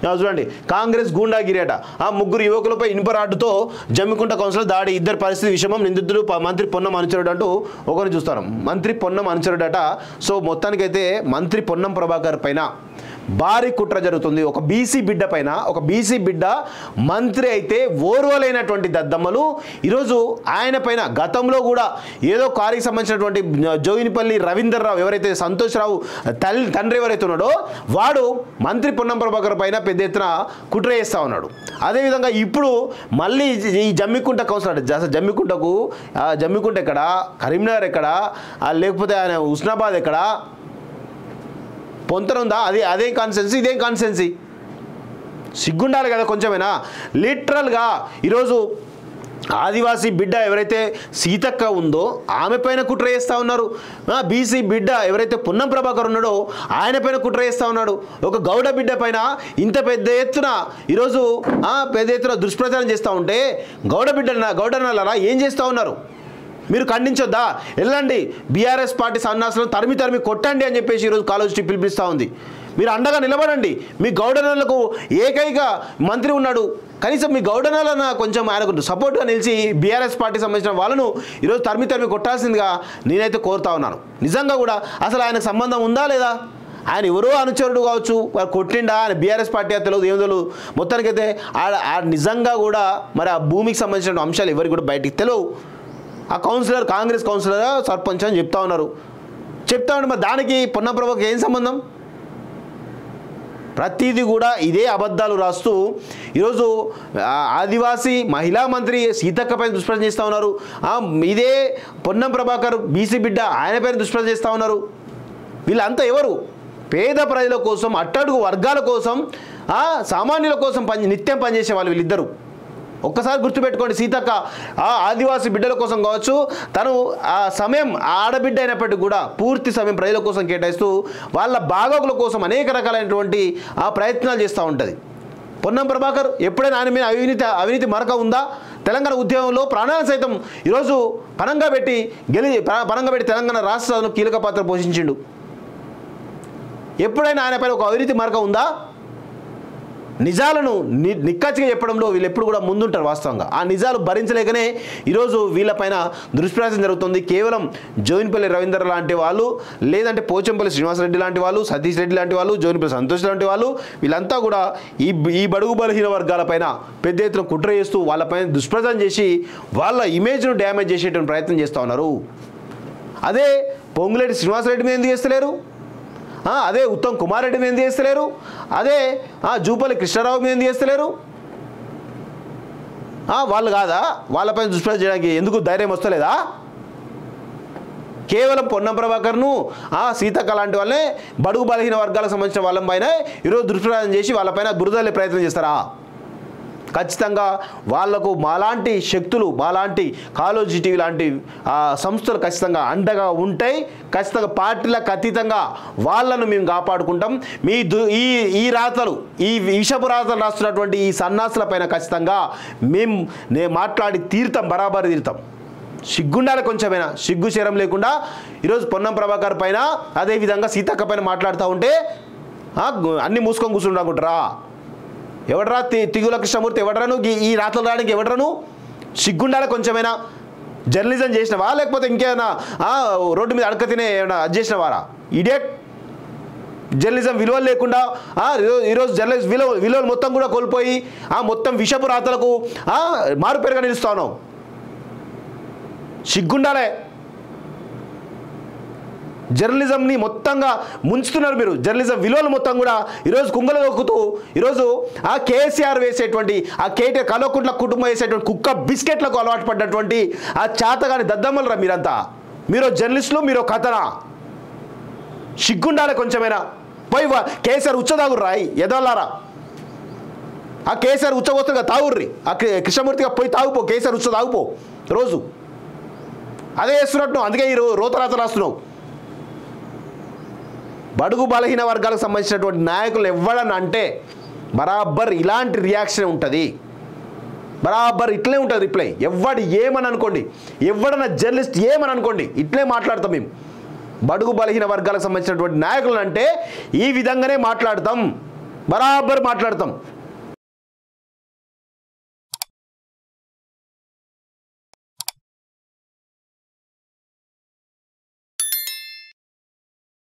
చూడండి, కాంగ్రెస్ గూండాగిరి అట. ముగ్గురు యువకులపై ఇనుపరాడ్డుతో జమ్మికుంట కౌన్సిలర్ దాడి, ఇద్దరు పరిస్థితి విషమం, నిందితుడు మంత్రి పొన్నం అనుచరుడు అంటూ ఒకరిని చూస్తాం. మంత్రి పొన్నం అనుచరుడు అట. సో మొత్తానికైతే మంత్రి పొన్నం ప్రభాకర్ పైన భారీ కుట్ర జరుగుతుంది. ఒక బీసీ బిడ్డ పైన, ఒక బీసీ బిడ్డ మంత్రి అయితే ఓర్వలేనటువంటి దద్దమ్మలు ఈరోజు ఆయన పైన గతంలో కూడా ఏదో కారికి సంబంధించినటువంటి జోగినిపల్లి రవీందర్రావు ఎవరైతే సంతోష్ రావు తండ్రి ఎవరైతే ఉన్నాడో వాడు మంత్రి పొన్నం ప్రభాకర్ పైన పెద్ద ఎత్తున కుట్ర చేస్తూ ఉన్నాడు. అదేవిధంగా ఇప్పుడు మళ్ళీ ఈ జమ్మికుంట కౌన్సిలర్, జమ్మికుంట ఎక్కడ, కరీంనగర్ ఎక్కడ, లేకపోతే ఆయన హుస్నాబాద్ ఎక్కడ, పొంతన ఉందా? అదేం కాన్స్టెన్సీ, ఇదేం కాన్స్టెన్సీ? సిగ్గుండాలి కదా కొంచెమైనా. లిటరల్గా ఈరోజు ఆదివాసీ బిడ్డ ఎవరైతే సీతక్క ఉందో ఆమె పైన కుట్ర చేస్తూ ఉన్నారు. బీసీ బిడ్డ ఎవరైతే పొన్నం ప్రభాకర్ ఉన్నాడో ఆయన పైన కుట్ర చేస్తూ ఉన్నాడు. ఒక గౌడ బిడ్డ పైన ఇంత పెద్ద ఎత్తున ఈరోజు దుష్ప్రచారం చేస్తూ ఉంటే గౌడనలారా ఏం చేస్తూ ఉన్నారు? మీరు ఖండించొద్దా? వెళ్ళండి బీఆర్ఎస్ పార్టీ సన్నాసులను తరిమి కొట్టండి అని చెప్పేసి ఈరోజు కాలేజీ పిలిపిస్తూ ఉంది. మీరు అండగా నిలబడండి. మీ గౌడనలకు ఏకైక మంత్రి ఉన్నాడు, కనీసం మీ గౌడనలన కొంచెం ఆయనకు సపోర్ట్గా నిలిచి బీఆర్ఎస్ పార్టీ సంబంధించిన వాళ్ళను ఈరోజు తరిమి కొట్టాల్సిందిగా నేనైతే కోరుతా ఉన్నాను. నిజంగా కూడా అసలు ఆయనకు సంబంధం ఉందా లేదా? ఆయన ఎవరో అనుచరుడు కావచ్చు, వారు కొట్టిండా, ఆయన బీఆర్ఎస్ పార్టీ తెలియదు, ఏం తెలియదు. మొత్తానికైతే నిజంగా కూడా మరి ఆ భూమికి సంబంధించిన అంశాలు ఎవరికి కూడా బయటికి తెలియవు. ఆ కౌన్సిలర్ కాంగ్రెస్ కౌన్సిలర్ సర్పంచ్ అని చెప్తా ఉన్నారు. మరి దానికి పొన్నం ప్రభాకర్కి ఏం సంబంధం? ప్రతిదీ కూడా ఇదే అబద్ధాలు రాస్తూ ఈరోజు ఆదివాసీ మహిళా మంత్రి సీతక్క పైన దుష్ప్రచారం చేస్తూ ఉన్నారు. ఇదే పొన్నం ప్రభాకర్ బీసీ బిడ్డ ఆయన పైన దుష్ప్రచారం చేస్తూ ఉన్నారు. వీళ్ళంతా ఎవరు? పేద ప్రజల కోసం, అట్టడుగు వర్గాల కోసం, సామాన్యుల కోసం నిత్యం పనిచేసే వాళ్ళు వీళ్ళిద్దరు. ఒక్కసారి గుర్తుపెట్టుకోండి, సీతక్క ఆదివాసీ బిడ్డల కోసం కావచ్చు, తను ఆ సమయం ఆడబిడ్డ అయినప్పటికీ కూడా పూర్తి సమయం ప్రజల కోసం కేటాయిస్తూ వాళ్ళ బాగోగుల కోసం అనేక రకాలైనటువంటి ప్రయత్నాలు చేస్తూ ఉంటుంది. పొన్నం ప్రభాకర్ ఎప్పుడైనా ఆయన మీద అవినీతి మరక ఉందా? తెలంగాణ ఉద్యమంలో ప్రాణాలను సైతం ఈరోజు పణంగా పెట్టి తెలంగాణ రాష్ట్రాలను కీలక పాత్ర పోషించిండు. ఎప్పుడైనా ఆయన పైన ఒక అవినీతి మరక ఉందా? నిజాలను నిక్కచ్చిగా చెప్పడంలో వీళ్ళు ఎప్పుడు కూడా ముందుంటారు. వాస్తవంగా ఆ నిజాలు భరించలేకనే ఈరోజు వీళ్ళపైన దుష్ప్రచారం జరుగుతుంది. కేవలం జోగినిపల్లి రవీందర్ లాంటి వాళ్ళు, లేదంటే పోచంపల్లి శ్రీనివాసరెడ్డి లాంటి వాళ్ళు, సతీష్ రెడ్డి లాంటి వాళ్ళు, జోగినిపల్లి సంతోష్ లాంటి వాళ్ళు, వీళ్ళంతా కూడా ఈ బడుగు బలహీన వర్గాలపైన పెద్ద ఎత్తున కుట్ర చేస్తూ వాళ్ళపైన దుష్ప్రచారం చేసి వాళ్ళ ఇమేజ్ను డ్యామేజ్ చేసేటువంటి ప్రయత్నం చేస్తూ ఉన్నారు. అదే పొంగులేటి శ్రీనివాసరెడ్డి మీద ఎందుకు చేస్తలేరు? అదే ఉత్తమ్ కుమార్ రెడ్డి మీద ఎందుకు చేస్తలేరు? అదే జూపల్లి కృష్ణారావు మీద ఎందుకు చేస్తలేరు? వాళ్ళు కాదా వాళ్ళపైన దుష్ప్రచారం చేయడానికి ఎందుకు ధైర్యం వస్తలేదా? కేవలం పొన్నం ప్రభాకర్ను సీతక్క లాంటి వాళ్ళే బడుగు బలహీన వర్గాలకు సంబంధించిన వాళ్ళపైన ఈరోజు దుష్ప్రచారం చేసి వాళ్ళపైన బురదలే ప్రయత్నం చేస్తారా? ఖచ్చితంగా వాళ్లకు మాలాంటి శక్తులు, మాలాంటి కాలోజీ టీవీ లాంటి సంస్థలు ఖచ్చితంగా అండగా ఉంటాయి. ఖచ్చితంగా పార్టీలకు అతీతంగా వాళ్ళను మేము కాపాడుకుంటాం. ఈ రాతలు, ఈ విషపు రాతలు రాస్తున్నటువంటి ఈ సన్నాసుల పైన ఖచ్చితంగా నేను మాట్లాడి తీరుతాం, బరాబరి తీరుతాం. సిగ్గుండాలి కొంచెమైనా, సిగ్గు శరం లేకుండా ఈరోజు పొన్నం ప్రభాకర్ పైన అదేవిధంగా సీతక్క పైన మాట్లాడుతూ ఉంటే అన్నీ మూసుకొని కూర్చుంటాకుంటారా? ఎవడరా తిగుల కృష్ణమూర్తి? ఎవడరాను ఈ రాతలు రాయడానికి? ఎవడరాను? సిగ్గుండాలి కొంచెమైనా. జర్నలిజం చేసినవా లేకపోతే ఇంకేమైనా రోడ్డు మీద అడక తినే ఏమైనా అది చేసినవారా? ఇడియట్. జర్నలిజం విలువలు లేకుండా ఈరోజు జర్నలిజం విలువలు మొత్తం కూడా కోల్పోయి మొత్తం విషపు రాతలకు మారుపేరుగా నిలుస్తా ఉన్నావు. సిగ్గుండాలే. జర్నలిజంని మొత్తంగా ముంచుతున్నారు మీరు. జర్నలిజం విలువలు మొత్తం కూడా ఈరోజు కుంగలు దొక్కుతూ ఈరోజు కేసీఆర్ వేసేటువంటి కల్వకుంట్ల కుటుంబం వేసేటువంటి కుక్క బిస్కెట్లకు అలవాటు పడ్డటువంటి చేతగాని దద్దమ్మలరా మీరంతా. మీరు జర్నలిస్టులు, మీరు కథనా? సిగ్గుండాలి కొంచెమైనా. పోయి కేసీఆర్ ఉచ్చదాగుర్రా ఎదవలారా. కేసీఆర్ ఉచ్చగొస్తుగా తాగుర్రి. కృష్ణమూర్తిగా పోయి తాగుపో, కేసీఆర్ ఉచ్చ తాగుపో రోజు. అదే చేస్తున్నట్టు, అందుకే ఈ రోతరాత రాస్తున్నావు. బడుగు బలహీన వర్గాలకు సంబంధించినటువంటి నాయకులు ఎవడని అంటే బరాబర్ ఇలాంటి రియాక్షన్ ఉంటుంది. బరాబర్ ఇట్లే ఉంటుంది రిప్లై. ఎవడు ఏమని అనుకోండి, ఎవడన్నా జర్నలిస్ట్ ఏమని అనుకోండి, ఇట్లే మాట్లాడతాం మేము. బడుగు బలహీన వర్గాలకు సంబంధించినటువంటి నాయకులు అంటే ఈ విధంగానే మాట్లాడతాం. బరాబర్ మాట్లాడతాం.